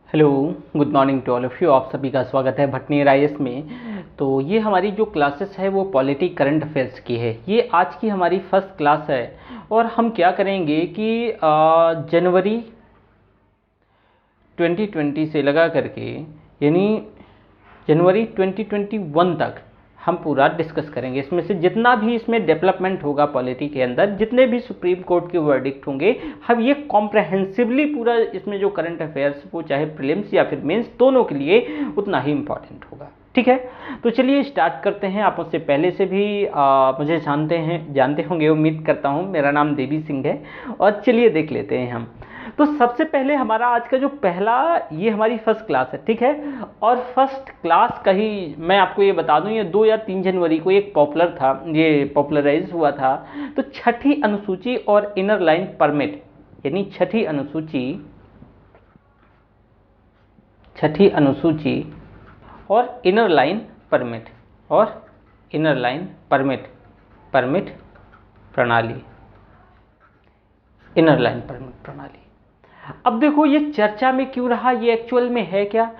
Hello, good morning to all of you. आप सभी का स्वागत है भटनेर आईएएस में। तो ये हमारी जो क्लासेस है वो पॉलिटी करंट अफेयर्स की है। ये आज की हमारी फर्स्ट क्लास है और हम क्या करेंगे कि जनवरी 2020 से लगा करके यानी जनवरी 2021 तक हम पूरा डिस्कस करेंगे। इसमें से जितना भी इसमें डेवलपमेंट होगा पॉलिटी के अंदर, जितने भी सुप्रीम कोर्ट के वर्डिक्ट होंगे, हम ये कॉम्प्रहेंसिवली पूरा इसमें जो करंट अफेयर्स वो चाहे प्रीलिम्स या फिर मेंस दोनों के लिए उतना ही इंपॉर्टेंट होगा। ठीक है, तो चलिए स्टार्ट करते हैं। आप मुझसे पहले से भी मुझे जानते होंगे, उम्मीद करता हूँ। मेरा नाम देवी सिंह है और चलिए देख लेते हैं हम। तो सबसे पहले हमारा आज का जो पहला, ये हमारी फर्स्ट क्लास है, ठीक है। और फर्स्ट क्लास का ही मैं आपको ये बता दूं, ये 2 या 3 जनवरी को एक पॉपुलर था, ये पॉपुलराइज हुआ था। तो छठी अनुसूची और इनर लाइन परमिट, यानी छठी अनुसूची और इनर लाइन परमिट प्रणाली, इनर लाइन परमिट प्रणाली। अब देखो ये चर्चा में क्यों रहा, ये एक्चुअल में है क्या।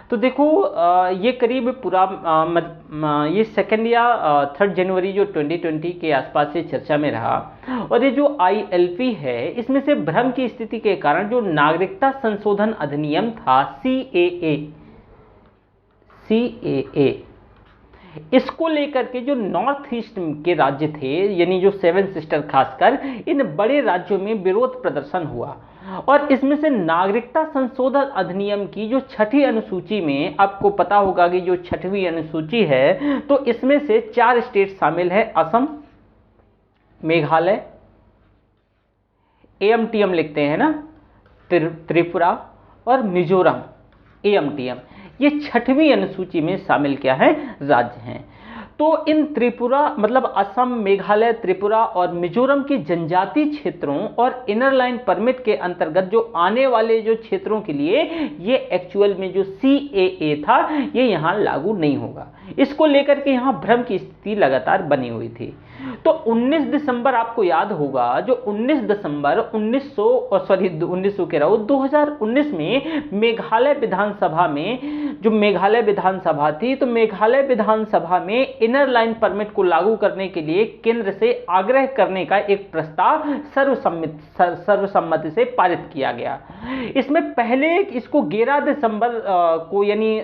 तो देखो ये करीब पूरा ये 2 या 3 जनवरी जो 2020 के आसपास से चर्चा में रहा। और ये जो ILP है, इसमें से भ्रम की स्थिति के कारण जो नागरिकता संशोधन अधिनियम था CAA, इसको लेकर के जो नॉर्थ ईस्ट के राज्य थे, यानी जो 7 सिस्टर खासकर, इन बड़े राज्यों में विरोध प्रदर्शन हुआ। और इसमें से नागरिकता संशोधन अधिनियम की जो छठी अनुसूची में, आपको पता होगा कि जो छठवीं अनुसूची है, तो इसमें से 4 स्टेट शामिल है: असम, मेघालय, AMTM लिखते हैं ना, त्रिपुरा और मिजोरम, AMTM, ये छठवीं अनुसूची में शामिल क्या है, राज्य हैं। तो इन त्रिपुरा मतलब असम, मेघालय, त्रिपुरा और मिजोरम के जनजातीय क्षेत्रों और इनर लाइन परमिट के अंतर्गत जो आने वाले जो क्षेत्रों के लिए ये एक्चुअल में जो CAA था, ये यहाँ लागू नहीं होगा। इसको लेकर के यहाँ भ्रम की स्थिति लगातार बनी हुई थी। तो 19 दिसंबर आपको याद होगा, जो 19 दिसंबर 2019 में मेघालय विधानसभा में, जो मेघालय विधानसभा थी, तो मेघालय विधानसभा में इनर लाइन परमिट को लागू करने के लिए केंद्र से आग्रह करने का एक प्रस्ताव सर्वसम्मति से पारित किया गया। इसमें पहले इसको 11 दिसंबर को, यानी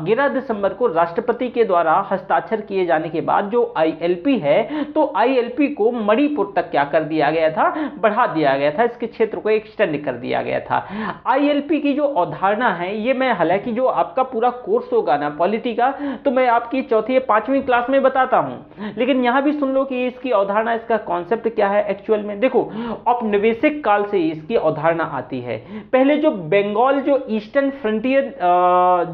11 दिसंबर को राष्ट्रपति के द्वारा हस्ताक्षर किए जाने के बाद जो ILP है, तो ILP को मणिपुर तक क्या कर दिया गया था, बढ़ा दिया गया था, इसके क्षेत्र को एक्सटेंड कर दिया गया था। ILP की जो अवधारणा है, ये मैं हालांकि जो आपका पूरा कोर्स होगा ना पॉलिटी का, तो मैं आपकी 4वीं या 5वीं क्लास में बताता हूं, लेकिन यहां भी सुन लो कि इसकी अवधारणा, इसका कॉन्सेप्ट क्या है एक्चुअल में। देखो, औपनिवेशिक काल से इसकी अवधारणा आती है। पहले जो बंगाल जो ईस्टर्न फ्रंटियर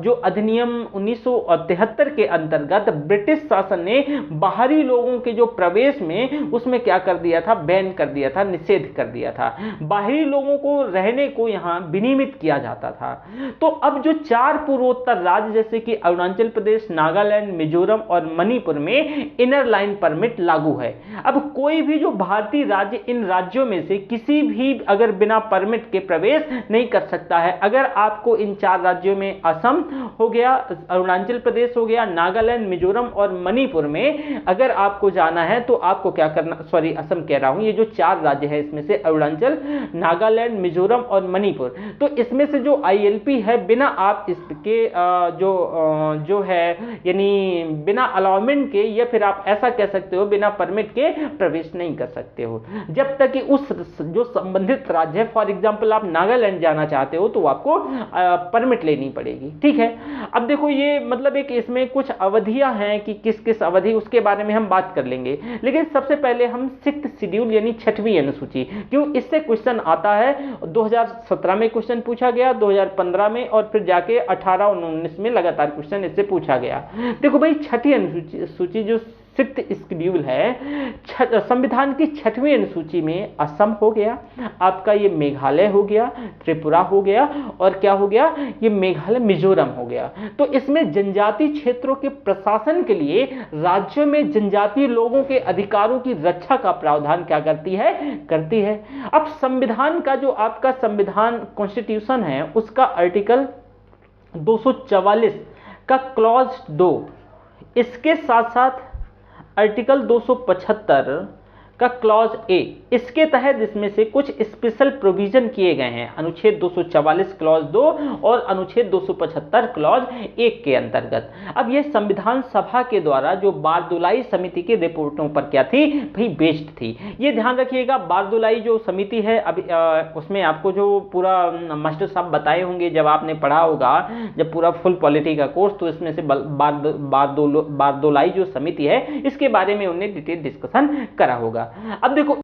जो अधिनियम 1973 के अंतर्गत ब्रिटिश शासन ने बाहरी लोगों के जो प्रवेश में, उसमें क्या कर दिया था, बैन कर दिया था, निषेध कर दिया था। बाहरी लोगों को रहने को यहां विनियमित किया जाता था। तो अब जो 4 पूर्वोत्तर राज्य जैसे कि अरुणाचल प्रदेश, नागालैंड, मिजोरम और मणिपुर में इनर लाइन परमिट लागू है। अब कोई भी जो भारतीय राज्य इन राज्यों में से किसी भी अगर बिना परमिट के प्रवेश नहीं कर सकता है। अगर आपको इन 4 राज्यों में असम हो गया, अरुणाचल प्रदेश हो गया, नागालैंड, मिजोरम और मणिपुर में अगर आपको जाना है, तो आपको क्या करना, सॉरी असम कह रहा हूं, ये जो 4 राज्य है इसमें से अरुणाचल, नागालैंड, मिजोरम और मणिपुर, तो इसमें से जो ILP है, बिना आप इसके जो है यानी बिना अलाउमेंट के, या फिर आप ऐसा कह सकते हो बिना परमिट के प्रवेश नहीं कर सकते हो, जब तक कि उस जो संबंधित राज्य है, फॉर एग्जांपल आप नागालैंड जाना चाहते हो तो आपको परमिट लेनी पड़ेगी। ठीक है, अब देखो ये मतलब एक इसमें कुछ अवधियां हैं कि किस किस अवधि, उसके बारे में हम बात कर लेंगे। लेकिन सबसे पहले हम 6th शेड्यूल यानी छठवीं अनुसूची, क्यों इससे क्वेश्चन आता है। 2017 में क्वेश्चन पूछा गया, 2015 में, और फिर जाके 18 और 19 में लगातार क्वेश्चन इससे पूछा गया। देखो भाई, छठी अनुसूची जो 6th शेड्यूल है, संविधान की 6वीं अनुसूची में असम हो गया, आपका ये मेघालय हो गया, त्रिपुरा हो गया, और क्या हो गया, ये मेघालय, मिजोरम हो गया। तो इसमें जनजातीय क्षेत्रों के प्रशासन के लिए राज्यों में जनजातीय लोगों के अधिकारों की रक्षा का प्रावधान क्या करती है। अब संविधान का जो आपका संविधान कॉन्स्टिट्यूशन है, उसका आर्टिकल 244 का क्लॉज 2, इसके साथ साथ आर्टिकल 275 का क्लॉज ए, इसके तहत इसमें से कुछ स्पेशल प्रोविजन किए गए हैं अनुच्छेद 244 क्लॉज 2 और अनुच्छेद 275 क्लॉज 1 के अंतर्गत। अब यह संविधान सभा के द्वारा जो बारदुलाई समिति की रिपोर्टों पर क्या थी भाई, बेस्ड थी। ये ध्यान रखिएगा, बारदुलाई जो समिति है अभी उसमें आपको जो पूरा मास्टर साहब बताए होंगे जब आपने पढ़ा होगा, जब पूरा फुल पॉलिटी का कोर्स, तो इसमें से बारदुलाई जो समिति है इसके बारे में उन्हें डिटेल डिस्कशन करा होगा। अब देखो,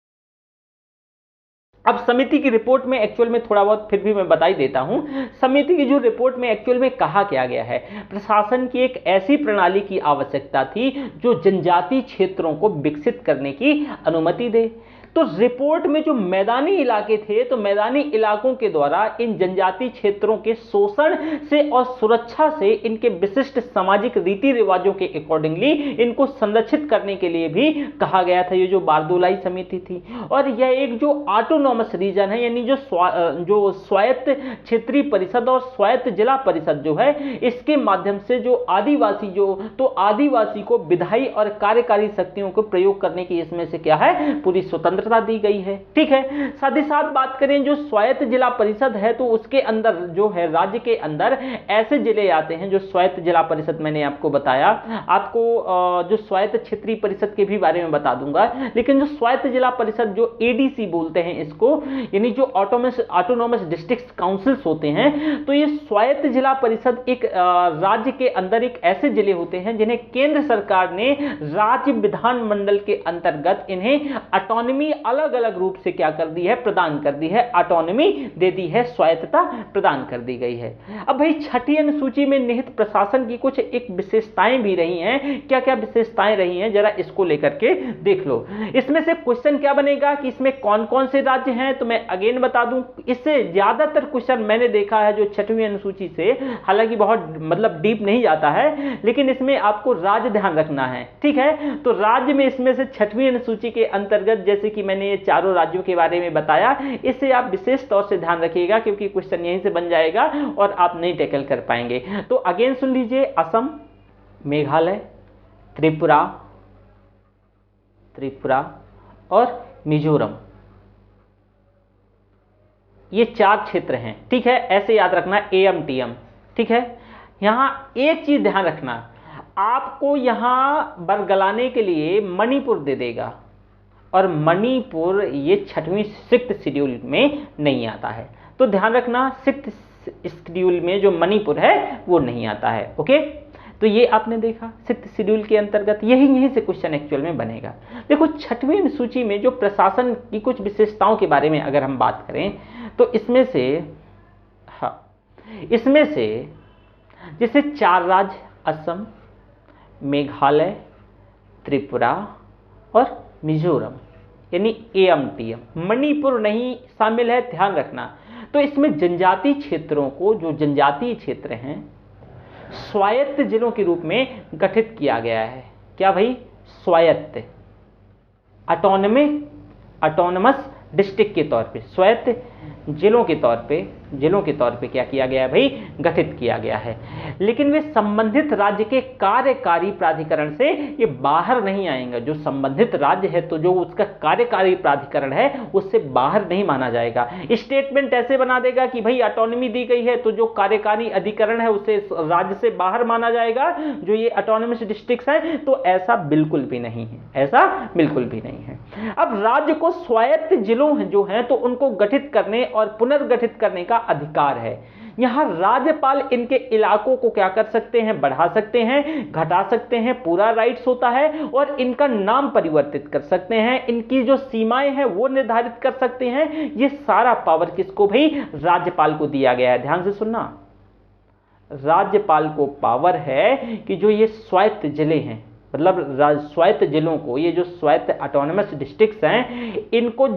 अब समिति की रिपोर्ट में एक्चुअल में थोड़ा बहुत फिर भी मैं बता ही देता हूं। समिति की जो रिपोर्ट में एक्चुअल में कहा क्या गया है, प्रशासन की एक ऐसी प्रणाली की आवश्यकता थी जो जनजातीय क्षेत्रों को विकसित करने की अनुमति दे। तो रिपोर्ट में जो मैदानी इलाके थे, तो मैदानी इलाकों के द्वारा इन जनजातीय क्षेत्रों के शोषण से और सुरक्षा से इनके विशिष्ट सामाजिक रीति रिवाजों के अकॉर्डिंगली इनको संरक्षित करने के लिए भी कहा गया था, ये जो बारदुलाई समिति थी। और यह एक जो ऑटोनॉमस रीजन है, यानी जो स्वायत्त क्षेत्रीय परिषद और स्वायत्त जिला परिषद जो है, इसके माध्यम से जो आदिवासी को विधायी और कार्यकारी शक्तियों को प्रयोग करने की इसमें से क्या है, पूरी स्वतंत्रता दी गई है। ठीक है, साथ ही साथ बात करें जो स्वायत्त जिला परिषद है, तो उसके अंदर जो है राज्य के अंदर ऐसे जिले आते हैं जो स्वायत्त जिला परिषद, मैंने आपको बताया, आपको जो स्वायत्त क्षेत्रीय परिषद के भी बारे में बता दूंगा, लेकिन जो स्वायत्त जिला परिषद जो एडीसी बोलते हैं इसको, यानी जो ऑटोनॉमस डिस्ट्रिक्ट काउंसिल्स होते हैं, तो ये स्वायत्त जिला परिषद एक राज्य के अंदर एक ऐसे जिले होते हैं जिन्हें केंद्र सरकार ने राज्य विधानमंडल के अंतर्गत इन्हें ऑटोनॉमी अलग अलग रूप से क्या कर दी है, प्रदान कर दी है, ऑटोनॉमी दे दी है, स्वायत्तता प्रदान कर दी गई है। अब भाई छठी अनुसूची में निहित प्रशासन की कुछ एक विशेषताएं भी रही हैं, क्या क्या विशेषताएं रही हैं जरा इसको लेकर के देख लो। इसमें से क्वेश्चन क्या बनेगा कि इसमें कौन कौन से राज्य हैं, तो मैं अगेन बता दूं, इससे ज्यादातर क्वेश्चन मैंने देखा है जो छठवीं अनुसूची से, हालांकि बहुत मतलब डीप नहीं जाता है, लेकिन इसमें आपको राज्य ध्यान रखना है। ठीक है, तो राज्य में इसमें से छठवीं अनुसूची के अंतर्गत जैसे कि मैंने ये चारों राज्यों के बारे में बताया, इससे आप विशेष तौर से ध्यान रखिएगा क्योंकि क्वेश्चन यहीं से बन जाएगा और आप नहीं टैकल कर पाएंगे। तो अगेन सुन लीजिए, असम, मेघालय, त्रिपुरा और मिजोरम, ये 4 क्षेत्र हैं। ठीक है, ऐसे याद रखना, एएमटीएम। ठीक है, यहां एक चीज ध्यान रखना, आपको यहां बरगलाने के लिए मणिपुर दे देगा, और मणिपुर ये 6वीं 6th शेड्यूल में नहीं आता है, तो ध्यान रखना 6th शेड्यूल में जो मणिपुर है वो नहीं आता है। ओके, तो ये आपने देखा 6th शेड्यूल के अंतर्गत, यहीं से क्वेश्चन एक्चुअल में बनेगा। देखो, 6वीं सूची में जो प्रशासन की कुछ विशेषताओं के बारे में अगर हम बात करें, तो इसमें से जैसे 4 राज्य, असम, मेघालय, त्रिपुरा और मिजोरम, यानी एएमटीएम, मणिपुर नहीं शामिल है, ध्यान रखना। तो इसमें जनजातीय क्षेत्रों को, जो जनजातीय क्षेत्र हैं, स्वायत्त जिलों के रूप में गठित किया गया है। क्या भाई, स्वायत्त, ऑटोनमस डिस्ट्रिक्ट के तौर पे, स्वायत्त जिलों के तौर पे क्या किया गया है भाई, गठित किया गया है। लेकिन वे संबंधित राज्य के कार्यकारी प्राधिकरण से ये बाहर नहीं आएंगे। जो संबंधित राज्य है, तो जो उसका कार्यकारी प्राधिकरण है उससे बाहर नहीं माना जाएगा। स्टेटमेंट ऐसे बना देगा कि भाई ऑटोनॉमी दी गई है, तो जो कार्यकारी अधिकरण है उसे राज्य से बाहर माना जाएगा, जो ये ऑटोनॉमस डिस्ट्रिक्ट्स हैं, तो ऐसा बिल्कुल भी नहीं है, ऐसा बिल्कुल भी नहीं है। अब राज्य को स्वायत्त जिलों जो हैं तो उनको गठित करने और पुनर्गठित करने का अधिकार है। यहां राज्यपाल इनके इलाकों को क्या कर सकते हैं, बढ़ा सकते हैं, घटा सकते हैं, पूरा राइट्स होता है, और इनका नाम परिवर्तित कर सकते हैं, इनकी जो सीमाएं हैं वो निर्धारित कर सकते हैं। ये सारा पावर किसको भाई, राज्यपाल को दिया गया है। ध्यान से सुनना, राज्यपाल को पावर है कि जो ये स्वायत्त जिले हैं, मतलब स्वायत्त जिलों को, ये जो स्वायत्त ऑटोनमस डिस्ट्रिक्ट्स हैं, इनको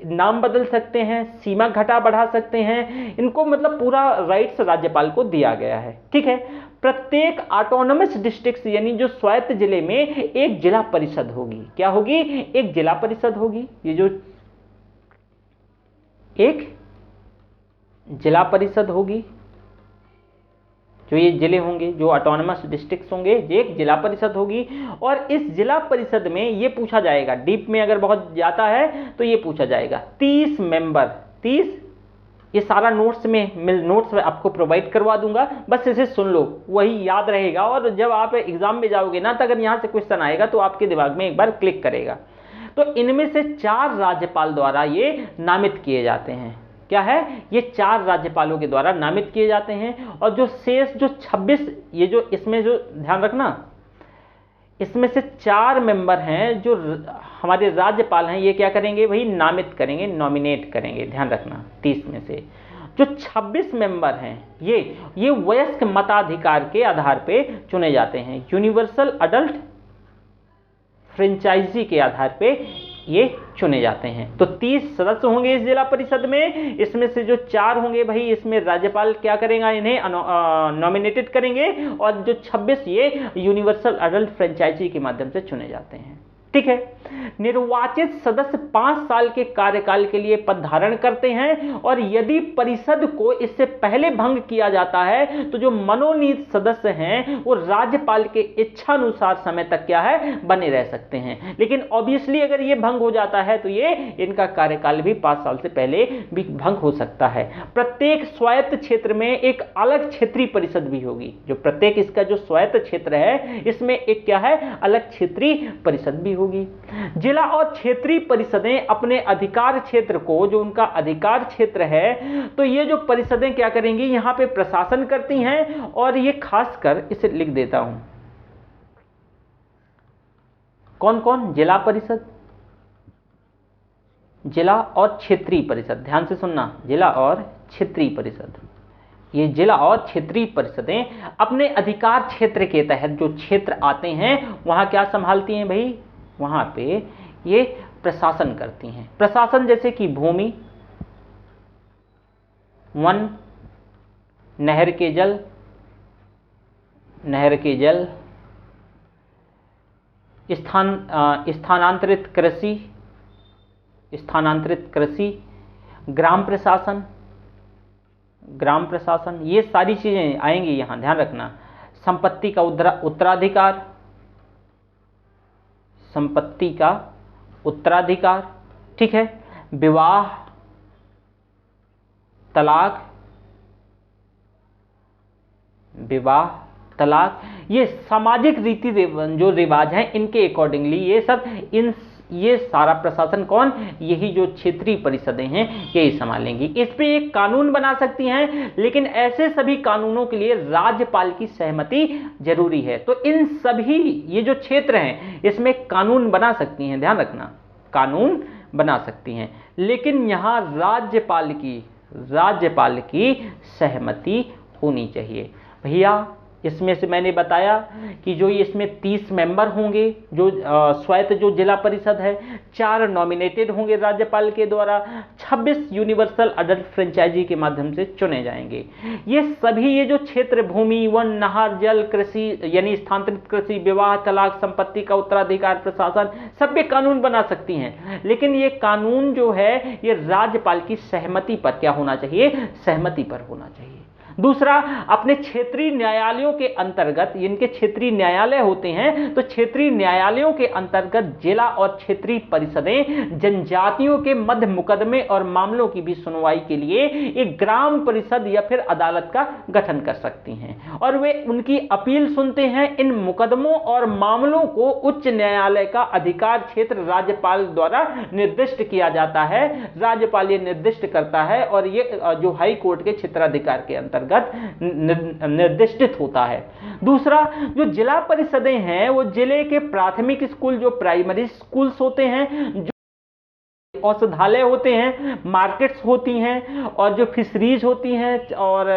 नाम बदल सकते हैं, सीमा घटा बढ़ा सकते हैं, इनको मतलब पूरा राइट्स राज्यपाल को दिया गया है। ठीक है, प्रत्येक ऑटोनमस डिस्ट्रिक्ट यानी जो स्वायत्त जिले में एक जिला परिषद होगी। क्या होगी, एक जिला परिषद होगी। ये जो एक जिला परिषद होगी, जो ये जिले होंगे, जो ऑटोनमस डिस्ट्रिक्ट्स होंगे, ये एक जिला परिषद होगी। और इस जिला परिषद में ये पूछा जाएगा, डीप में अगर बहुत जाता है तो ये पूछा जाएगा 30 मेंबर, 30, ये सारा नोट्स में आपको प्रोवाइड करवा दूंगा, बस इसे सुन लो, वही याद रहेगा। और जब आप एग्जाम में जाओगे ना, तो अगर यहां से क्वेश्चन आएगा तो आपके दिमाग में एक बार क्लिक करेगा। तो इनमें से 4 राज्यपाल द्वारा ये नामित किए जाते हैं। क्या है? ये 4 राज्यपालों के द्वारा नामित किए जाते हैं। और जो शेष जो 26, ये जो इसमें जो ध्यान रखना, इसमें से 4 मेंबर हैं जो हमारे राज्यपाल हैं, ये क्या करेंगे भाई? नामित करेंगे, नॉमिनेट करेंगे। ध्यान रखना 30 में से जो 26 मेंबर हैं ये वयस्क मताधिकार के आधार पे चुने जाते हैं, यूनिवर्सल अडल्ट फ्रेंचाइजी के आधार पे ये चुने जाते हैं। तो 30 सदस्य होंगे इस जिला परिषद में, इसमें से जो 4 होंगे भाई, इसमें राज्यपाल क्या करेगा? इन्हें नॉमिनेटेड करेंगे, और जो 26 ये यूनिवर्सल अडल्ट फ्रेंचाइजी के माध्यम से चुने जाते हैं। ठीक है। निर्वाचित सदस्य 5 साल के कार्यकाल के लिए पद धारण करते हैं, और यदि परिषद को इससे पहले भंग किया जाता है तो जो मनोनीत सदस्य हैं वो राज्यपाल के इच्छानुसार समय तक क्या है? बने रह सकते हैं। लेकिन ऑब्वियसली अगर ये भंग हो जाता है तो ये इनका कार्यकाल भी 5 साल से पहले भी भंग हो सकता है। प्रत्येक स्वायत्त क्षेत्र में एक अलग क्षेत्रीय परिषद भी होगी। जो प्रत्येक इसका जो स्वायत्त क्षेत्र है इसमें एक क्या है? अलग क्षेत्रीय परिषद भी होगी। जिला और क्षेत्रीय परिषदें अपने अधिकार क्षेत्र को, जो उनका अधिकार क्षेत्र है, तो ये जो परिषदें क्या करेंगी? यहां पे प्रशासन करती हैं। और ये खासकर इसे लिख देता हूं, कौन कौन? जिला परिषद, जिला और क्षेत्रीय परिषद। ध्यान से सुनना, जिला और क्षेत्रीय परिषद। ये जिला और क्षेत्रीय परिषदें अपने अधिकार क्षेत्र के तहत जो क्षेत्र आते हैं वहां क्या संभालती हैं भाई? वहां पे ये प्रशासन करती हैं। प्रशासन जैसे कि भूमि, वन, नहर के जल, स्थानांतरित कृषि, ग्राम प्रशासन, ये सारी चीजें आएंगी यहां, ध्यान रखना। संपत्ति का उत्तराधिकार, ठीक है। विवाह, तलाक, ये सामाजिक रीति जो रिवाज हैं इनके अकॉर्डिंगली ये सारा प्रशासन कौन? यही जो क्षेत्रीय परिषदें हैं यही संभालेंगी। इस पे एक कानून बना सकती हैं, लेकिन ऐसे सभी कानूनों के लिए राज्यपाल की सहमति जरूरी है। तो इन सभी ये जो क्षेत्र हैं इसमें कानून बना सकती हैं, ध्यान रखना, कानून बना सकती हैं, लेकिन यहां राज्यपाल की सहमति होनी चाहिए। भैया इसमें से मैंने बताया कि जो इसमें 30 मेंबर होंगे, जो स्वायत्त जो जिला परिषद है, 4 नॉमिनेटेड होंगे राज्यपाल के द्वारा, 26 यूनिवर्सल अडल्ट फ्रेंचाइजी के माध्यम से चुने जाएंगे। ये सभी ये जो क्षेत्र भूमि, वन, नहर, जल, कृषि यानी स्थानांतरित कृषि, विवाह, तलाक, संपत्ति का उत्तराधिकार, प्रशासन, सब पे कानून बना सकती हैं। लेकिन ये कानून जो है ये राज्यपाल की सहमति पर क्या होना चाहिए? सहमति पर होना चाहिए। दूसरा, अपने क्षेत्रीय न्यायालयों के अंतर्गत, इनके क्षेत्रीय न्यायालय होते हैं, तो क्षेत्रीय न्यायालयों के अंतर्गत जिला और क्षेत्रीय परिषदें जनजातियों के मध्य मुकदमे और मामलों की भी सुनवाई के लिए एक ग्राम परिषद या फिर अदालत का गठन कर सकती हैं, और वे उनकी अपील सुनते हैं। इन मुकदमों और मामलों को उच्च न्यायालय का अधिकार क्षेत्र राज्यपाल द्वारा निर्दिष्ट किया जाता है। राज्यपाल ये निर्दिष्ट करता है, और ये जो हाई कोर्ट के क्षेत्राधिकार के अंतर्गत निर्दिष्टित होता है। दूसरा, जो जिला परिषदें हैं वो जिले के प्राथमिक स्कूल, जो प्राइमरी स्कूल्स होते हैं, जो औषधालय होते हैं, मार्केट्स होती हैं, और जो फिशरीज होती हैं, और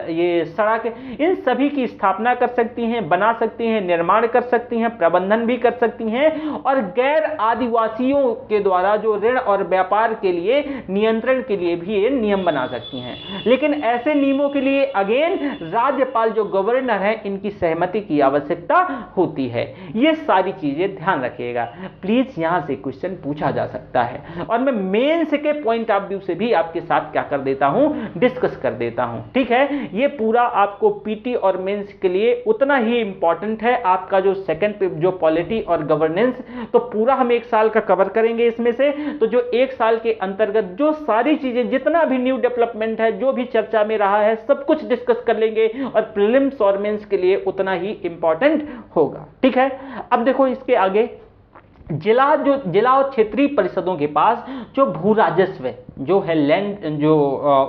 ये सड़क, इन सभी की स्थापना कर सकती हैं, बना सकती हैं, निर्माण कर सकती हैं, प्रबंधन भी कर सकती हैं, और गैर आदिवासियों के द्वारा जो ऋण और व्यापार के लिए नियंत्रण के लिए भी ये नियम बना सकती हैं। लेकिन ऐसे नियमों के लिए अगेन राज्यपाल जो गवर्नर है इनकी सहमति की आवश्यकता होती है। ये सारी चीजें ध्यान रखिएगा, प्लीज यहां से क्वेश्चन पूछा जा सकता है। और और मैं मेंस के पॉइंट ऑफ व्यू से भी आपके साथ क्या कर देता हूं, डिस्कस कर देता हूं। ठीक है, ये पूरा आपको पीटी और मेंस के लिए उतना ही इंपॉर्टेंट है। आपका जो सेकंड जो पॉलिटी और गवर्नेंस, तो पूरा हम एक साल का कवर करेंगे इसमें से। तो जो एक साल के अंतर्गत जो सारी चीजें, जितना भी न्यू डेवलपमेंट है, जो भी चर्चा में रहा है, सब कुछ डिस्कस कर लेंगे और प्रीलिम्स और मेंस के लिए उतना ही इंपॉर्टेंट होगा। ठीक है, अब देखो इसके आगे, जिला और क्षेत्रीय परिषदों के पास जो भू राजस्व जो है, लैंड जो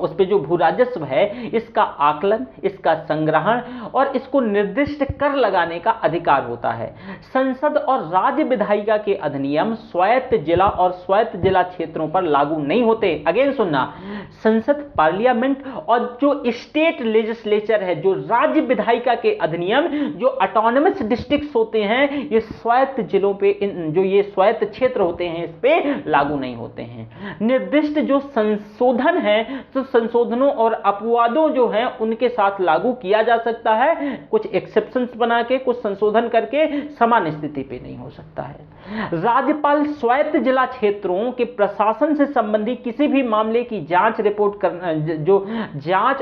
उस पे जो भू राजस्व है, इसका आकलन, इसका संग्रहण और इसको निर्दिष्ट कर लगाने का अधिकार होता है। संसद और राज्य विधायिका के अधिनियम स्वायत्त जिला और स्वायत्त जिला क्षेत्रों पर लागू नहीं होते। अगेन सुनना, संसद, पार्लियामेंट और जो स्टेट लेजिस्लेचर है, जो राज्य विधायिका के अधिनियम, जो ऑटोनमस डिस्ट्रिक्ट्स होते हैं, ये स्वायत्त जिलों पे, जो ये स्वायत्त क्षेत्र होते हैं, इस पे लागू नहीं होते हैं। निर्दिष्ट जो संशोधन है, तो संशोधनों और अपवादों जो हैं उनके साथ लागू किया जा सकता है, कुछ एक्सेप्शंस बना के, कुछ संशोधन करके, समान स्थिति पे नहीं हो सकता है। राज्यपाल स्वायत्त जिला क्षेत्रों के प्रशासन से संबंधित किसी भी मामले की जांच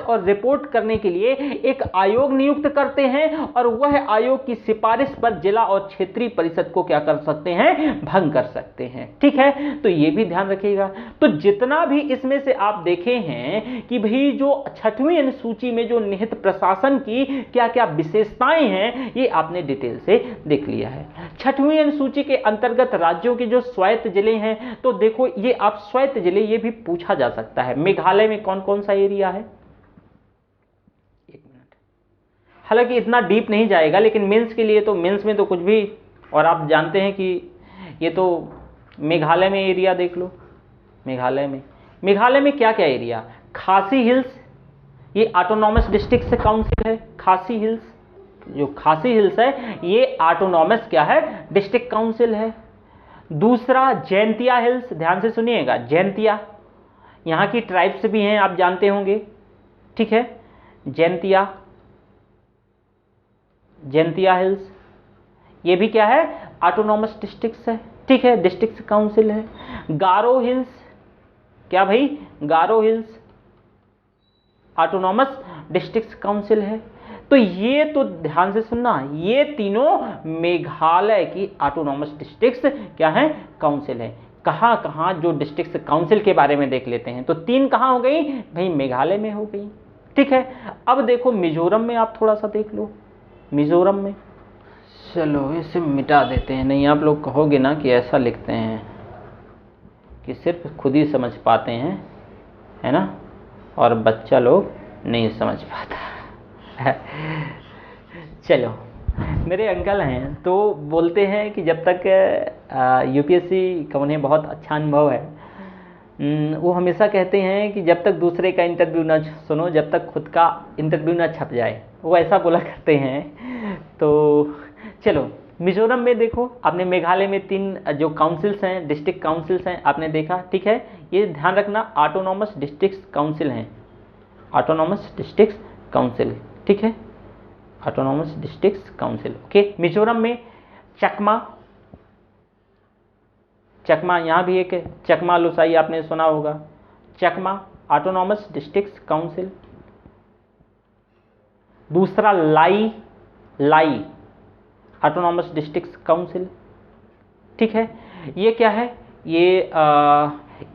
और रिपोर्ट करने के लिए एक आयोग नियुक्त करते हैं और वह आयोग की सिफारिश पर जिला और क्षेत्रीय परिषद को क्या कर सकते हैं, भंग कर सकते हैं। ठीक है, तो यह भी ध्यान रखिएगा। तो जितना भी इसमें से आप देखे हैं कि भाई जो 6वीं अनुसूची में जो निहित प्रशासन की क्या क्या विशेषताएं हैं, ये आपने डिटेल से देख लिया है। 6वीं अनुसूची के अंतर्गत राज्यों के जो स्वायत्त जिले हैं, तो देखो ये आप स्वायत्त जिले, ये भी पूछा जा सकता है। मेघालय में कौन कौन सा एरिया है, एक मिनट, हालांकि इतना डीप नहीं जाएगा, लेकिन मेंस के लिए तो, मेंस में तो कुछ भी, और आप जानते हैं कि ये तो मेघालय में एरिया देख लो। मेघालय में क्या क्या एरिया, खासी हिल्स, ये ऑटोनॉमस डिस्ट्रिक्ट से काउंसिल है। खासी हिल्स, जो खासी हिल्स है, ये ऑटोनॉमस क्या है, डिस्ट्रिक्ट काउंसिल है। दूसरा जैंतिया हिल्स, ध्यान से सुनिएगा, जैंतिया, यहाँ की ट्राइब्स भी हैं, आप जानते होंगे। ठीक है, जैंतिया हिल्स, ये भी क्या है, ऑटोनॉमस डिस्ट्रिक्ट है। ठीक है, डिस्ट्रिक्ट काउंसिल है। गारो हिल्स, क्या भाई, गारो हिल्स ऑटोनॉमस डिस्ट्रिक्ट काउंसिल है। तो ये तो ध्यान से सुनना, ये तीनों मेघालय की ऑटोनॉमस डिस्ट्रिक्ट्स क्या है, काउंसिल है। कहां कहां जो डिस्ट्रिक्ट काउंसिल के बारे में देख लेते हैं। तो 3 कहां हो गई भाई, मेघालय में हो गई। ठीक है, अब देखो मिजोरम में आप थोड़ा सा देख लो। मिजोरम में, चलो इसे मिटा देते हैं, नहीं आप लोग कहोगे ना कि ऐसा लिखते हैं कि सिर्फ खुद ही समझ पाते हैं, है ना, और बच्चा लोग नहीं समझ पाता। चलो, मेरे अंकल हैं तो बोलते हैं कि जब तक यूपीएससी का उन्हें बहुत अच्छा अनुभव है, वो हमेशा कहते हैं कि जब तक दूसरे का इंटरव्यू ना सुनो, जब तक खुद का इंटरव्यू ना छप जाए, वो ऐसा बोला करते हैं। तो चलो, मिजोरम में देखो आपने, मेघालय में 3 जो काउंसिल्स हैं, डिस्ट्रिक्ट काउंसिल्स हैं, आपने देखा। ठीक है, ये ध्यान रखना, ऑटोनॉमस डिस्ट्रिक्ट काउंसिल हैं, ऑटोनॉमस डिस्ट्रिक्ट काउंसिल। ठीक है, autonomous district council. Okay, Mizoram में चकमा, यहाँ भी एक चकमा लोसाई आपने सुना होगा, चकमा ऑटोनॉमस डिस्ट्रिक्ट काउंसिल। दूसरा लाई ऑटोनॉमस डिस्ट्रिक्ट काउंसिल। ठीक है, ये क्या है, ये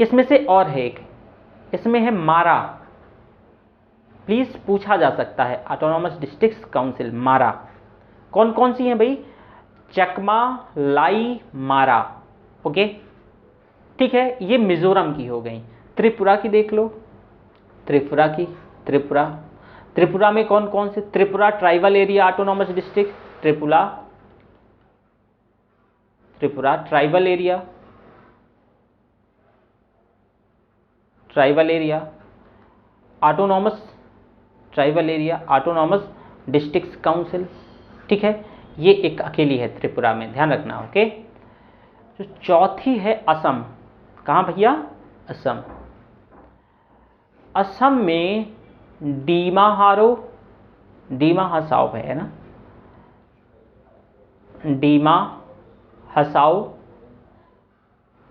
इसमें से और है एक, इसमें है मारा, प्लीज पूछा जा सकता है, ऑटोनॉमस डिस्ट्रिक्ट काउंसिल मारा। कौन कौन सी हैं भाई, चकमा, लाई, मारा। ओके, ठीक है, ये मिजोरम की हो गई। त्रिपुरा की देख लो, त्रिपुरा में कौन कौन से, Tripura tribal area autonomous district, Tripura tribal area autonomous district council. ठीक है, ये एक अकेली है त्रिपुरा में, ध्यान रखना। ओके, जो चौथी है असम, कहाँ भैया, असम में डीमा हसाओ है ना, Dima Hasao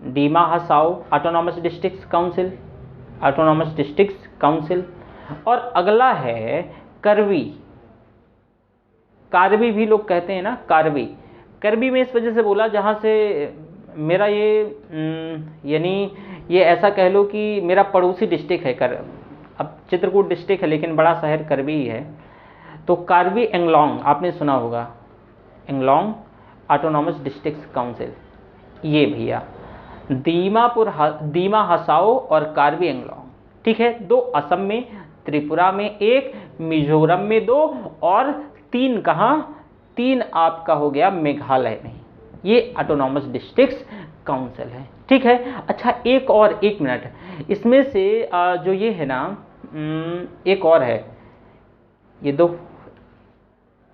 Dima Hasao autonomous district council, autonomous district council. और अगला है करवी, कारवी भी लोग कहते हैं ना, कारवी। करवी में इस वजह से बोला जहाँ से मेरा ये यानी ये ऐसा कह लो कि मेरा पड़ोसी डिस्ट्रिक्ट है कर, अब चित्रकूट डिस्ट्रिक्ट है लेकिन बड़ा शहर करवी ही है, तो कार्बी एंगलोंग आपने सुना होगा, एंगलोंग ऑटोनॉमस डिस्ट्रिक्ट काउंसिल। ये भैया दीमा हसाओ और कार्बी एंगलोंग, ठीक है। 2 असम में, त्रिपुरा में 1, मिजोरम में 2 और 3 कहाँ, 3 आपका हो गया मेघालय में। ये ऑटोनॉमस डिस्ट्रिक्ट्स काउंसिल है, ठीक है। अच्छा एक और 1 मिनट, इसमें से जो ये है ना एक और है, ये 2,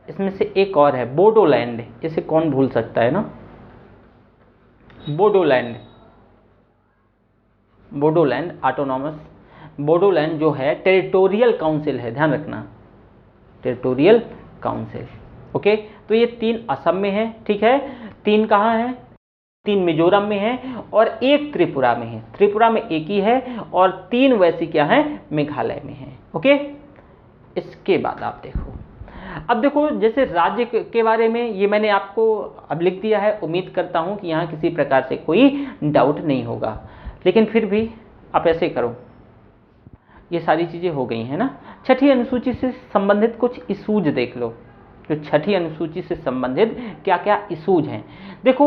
इसमें से एक और है बोडोलैंड, इसे कौन भूल सकता है ना, बोडोलैंड, बोडोलैंड ऑटोनॉमस, बोडोलैंड जो है टेरिटोरियल काउंसिल है, ध्यान रखना, टेरिटोरियल काउंसिल। ओके, तो ये 3 असम में है, ठीक है। 3 कहाँ है, 3 मिजोरम में है और 1 त्रिपुरा में है, त्रिपुरा में 1 ही है और 3 वैसी क्या है, मेघालय में है। ओके, इसके बाद आप देखो, अब देखो जैसे राज्य के बारे में ये मैंने आपको अब लिख दिया है, उम्मीद करता हूं कि यहाँ किसी प्रकार से कोई डाउट नहीं होगा, लेकिन फिर भी आप ऐसे करो, ये सारी चीजें हो गई हैं ना। छठी अनुसूची से संबंधित कुछ इशूज देख लो, जो छठी अनुसूची से संबंधित क्या क्या इशूज हैं। देखो,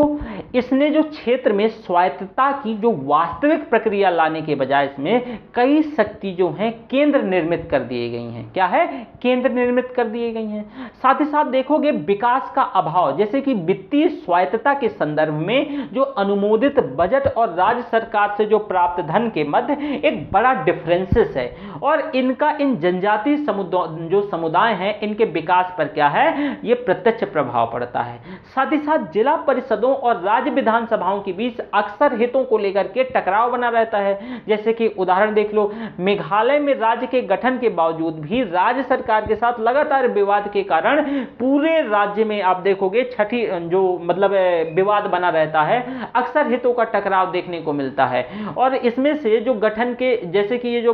इसने जो क्षेत्र में स्वायत्तता की जो वास्तविक प्रक्रिया लाने के बजाय इसमें कई शक्ति जो हैं केंद्र निर्मित कर दिए गई हैं। क्या है, केंद्र निर्मित कर दिए गई हैं। साथ ही साथ देखोगे विकास का अभाव, जैसे कि वित्तीय स्वायत्तता के संदर्भ में जो अनुमोदित बजट और राज्य सरकार से जो प्राप्त धन के मध्य एक बड़ा डिफरेंसेस है और इनका इन जनजातीय जो समुदाय हैं इनके विकास पर क्या है, ये प्रत्यक्ष प्रभाव पड़ता है। साथ ही साथ जिला परिषदों और राज्य विधानसभाओं के बीच अक्सर हितों को लेकर के टकराव बना रहता है। जैसे कि उदाहरण देख लो, मेघालय में राज्य के गठन के बावजूद भी राज्य सरकार के साथ लगातार विवाद के कारण पूरे राज्य में आप देखोगे छठी जो मतलब विवाद बना रहता है, अक्सर हितों का टकराव देखने को मिलता है। और इसमें से जो गठन के, जैसे कि ये जो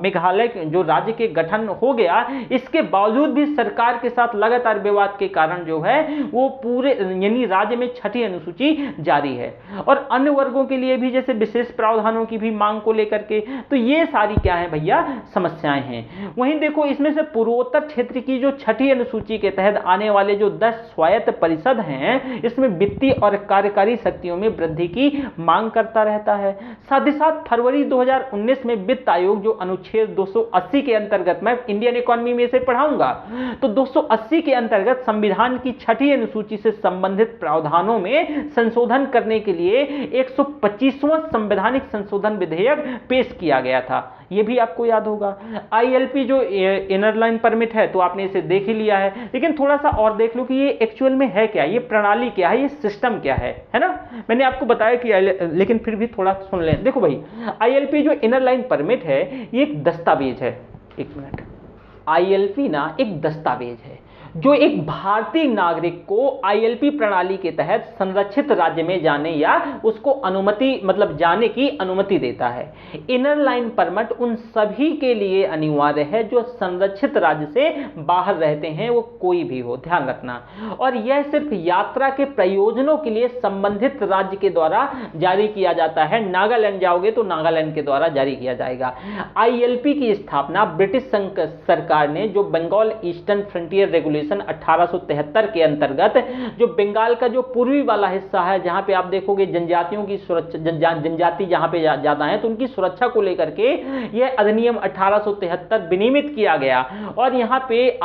मेघालय जो राज्य के गठन हो गया, इसके बावजूद भी सरकार के साथ लगातार विवाद के कारण जो है वो पूरे यानी राज्य में छठी अनुसूची जारी है। और अन्य वर्गों के लिए भी जैसे विशेष प्रावधानों की भी मांग को लेकर के, तो ये सारी क्या है भैया, समस्याएं हैं। वहीं देखो, इसमें से पूर्वोत्तर क्षेत्र की जो छठी अनुसूची के तहत आने वाले जो 10 स्वायत्त परिषद हैं, इसमें वित्तीय और कार्यकारी शक्तियों में वृद्धि की मांग करता रहता है। साथ ही साथ फरवरी 2019 में वित्त आयोग जो अनुच्छेद 280 के अंतर्गत, मैं इंडियन इकोनॉमी में से पढ़ाऊंगा, तो 280 के अंतर्गत संविधान की छठी अनुसूची से संबंधित प्रावधानों में संशोधन करने के लिए 125वां संवैधानिक संशोधन विधेयक पेश किया गया था। यह भी आपको याद होगा। आईएलपी जो इनर लाइन परमिट है, तो आपने इसे देख ही लिया है, लेकिन थोड़ा सा और देख लो कि ये एक्चुअल में है क्या, ये प्रणाली क्या है, ये सिस्टम क्या है ना। मैंने आपको बताया कि लेकिन फिर भी थोड़ा सुन लें। देखो भाई, आईएलपी जो इनर लाइन परमिट है, ये एक दस्तावेज है। एक मिनट, आईएलपी ना एक दस्तावेज है जो एक भारतीय नागरिक को आईएलपी प्रणाली के तहत संरक्षित राज्य में जाने या उसको अनुमति मतलब जाने की अनुमति देता है। इनर लाइन परमिट उन सभी के लिए अनिवार्य है जो संरक्षित राज्य से बाहर रहते हैं, वो कोई भी हो, ध्यान रखना। और यह सिर्फ यात्रा के प्रयोजनों के लिए संबंधित राज्य के द्वारा जारी किया जाता है। नागालैंड जाओगे तो नागालैंड के द्वारा जारी किया जाएगा। आईएलपी की स्थापना ब्रिटिश सरकार ने जो बंगाल ईस्टर्न फ्रंटियर रेगुलेशन 1873 के अंतर्गत, जो बंगाल का जो पूर्वी वाला हिस्सा है, जहां पे आप देखोगे जनजातियों की सुरक्षा, जनजाति जहां पे ज्यादा है, तो उनकी सुरक्षा को लेकर के यह अधिनियम 1873 विनियमित किया गया और यहां पे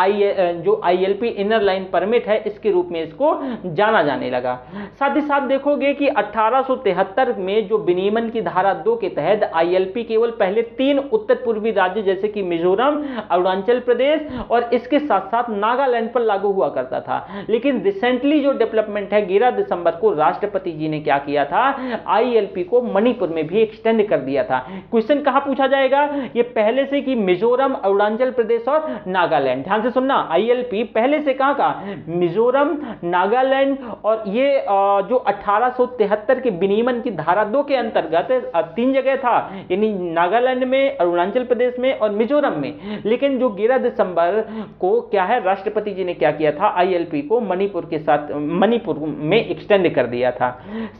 जो आईएलपी इनर लाइन परमिट है, इसके रूप में इसको जाना जाने लगा। साथ ही साथ देखोगे कि 1873 में जो विनियमन की धारा 2 के तहत आईएलपी केवल पहले 3 उत्तर पूर्वी राज्य जैसे कि मिजोरम, अरुणाचल प्रदेश और इसके साथ साथ नागालैंड नागालैंड पर लागू हुआ करता था। लेकिन रिसेंटली जो डेवलपमेंट है, 11 दिसंबर को राष्ट्रपति जी ने क्या किया था, आईएलपी को मणिपुर में भी एक्सटेंड कर दिया था। क्वेश्चन कहां पूछा जाएगा, ये पहले से कि मिजोरम, अरुणाचल प्रदेश और नागालैंड। ध्यान से सुनना, आईएलपी पहले से कहां का, मिजोरम, नागालैंड और ये जो 1873 के विनियमन की धारा 2 के अंतर्गत 3 जगह था, यानी नागालैंड में, अरुणाचल प्रदेश में और मिजोरम में। लेकिन जो 11 दिसंबर को क्या है, राष्ट्रपति जी ने क्या किया था, आईएलपी को मणिपुर के साथ, मणिपुर में एक्सटेंड कर दिया था।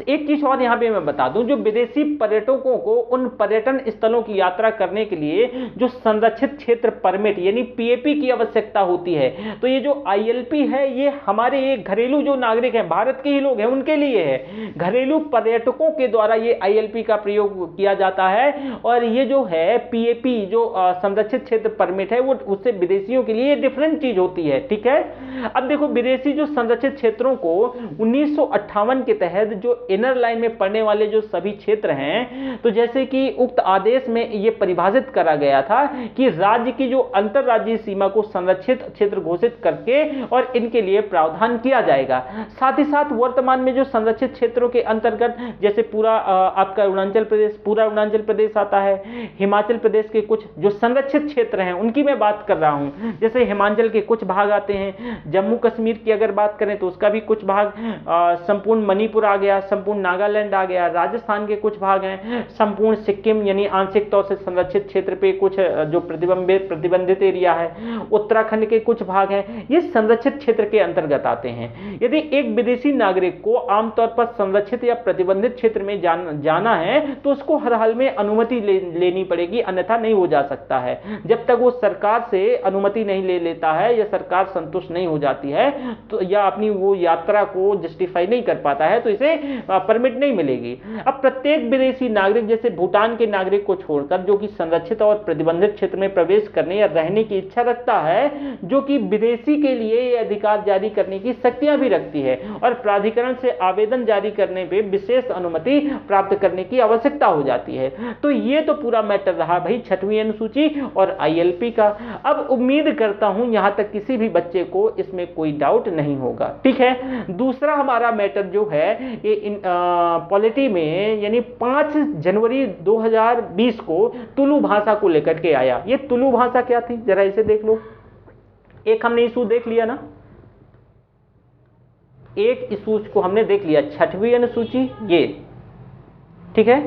एक चीज और यहां पे मैं बता दूं, जो विदेशी पर्यटकों को उन पर्यटन स्थलों की यात्रा करने के लिए जो संरक्षित क्षेत्र परमिट यानी पीएपी की आवश्यकता होती है, तो ये जो आईएलपी है ये हमारे ये घरेलू जो नागरिक हैं, भारत के ही लोग हैं, उनके लिए है। घरेलू पर्यटकों के द्वारा ये आईएलपी का प्रयोग किया जाता है। और ये जो है पीएपी जो संरक्षित क्षेत्र परमिट है, वो उससे विदेशियों के लिए डिफरेंट चीज होती है। ठीक है, अब देखो विदेशी जो संरक्षित क्षेत्रों को 1958 के तहत जो इनर लाइन में पड़ने वाले जो सभी क्षेत्र हैं, तो जैसे कि उक्त आदेश में ये परिभाषित करा गया था कि राज्य की जो अंतरराज्यीय सीमा को संरक्षित क्षेत्र घोषित करके और इनके लिए प्रावधान किया जाएगा। साथ ही साथ वर्तमान में जो संरक्षित क्षेत्रों के अंतर्गत जैसे पूरा आपका अरुणाचल प्रदेश, पूरा अरुणाचल प्रदेश आता है, हिमाचल प्रदेश के कुछ जो संरक्षित क्षेत्र हैं उनकी मैं बात कर रहा हूं। जैसे हिमाचल के कुछ भाग आते हैं, जम्मू कश्मीर की अगर बात करें तो उसका भी कुछ भाग, संपूर्ण मणिपुर आ गया, संपूर्ण नागालैंड आ गया, राजस्थान के कुछ भाग हैं, संपूर्ण सिक्किम यानी आंशिक तौर से संरक्षित क्षेत्र पे कुछ जो प्रतिबंधित एरिया है, उत्तराखंड के कुछ भाग हैं, ये संरक्षित क्षेत्र के अंतर्गत आते हैं। यदि एक विदेशी नागरिक को आमतौर पर संरक्षित या प्रतिबंधित क्षेत्र में जाना है तो उसको हर हाल में अनुमति लेनी पड़ेगी, अन्यथा नहीं हो जा सकता है। जब तक वो सरकार से अनुमति नहीं ले लेता है या सरकार संतुष्ट नहीं हो जाती है तो या अपनी वो यात्रा को जस्टिफाई नहीं कर पाता है तो इसे परमिट नहीं मिलेगी। अब प्रत्येक विदेशी नागरिक जैसे भूटान के नागरिक को छोड़कर जो कि संरक्षित और प्रतिबंधित क्षेत्र में प्रवेश करने या रहने की इच्छा रखता है, जो कि विदेशी के लिए ये अधिकार जारी करने की शक्तियां भी रखती है और प्राधिकरण से आवेदन जारी करने पे विशेष अनुमति प्राप्त करने की आवश्यकता हो जाती है। तो ये तो पूरा मैटर रहा भाई 6वीं अनुसूची और आईएलपी का। अब उम्मीद करता हूं यहां तक किसी भी बच्चे को इसमें कोई डाउट नहीं होगा। ठीक है, दूसरा हमारा मैटर जो है ये पॉलिटी में यानी 5 जनवरी 2020 को तुलु भाषा को लेकर के आया। ये तुलु भाषा क्या थी जरा इसे देख लो। एक हमने इशू देख लिया ना, एक इशू को हमने देख लिया 6वीं अनुसूची ये, ठीक है,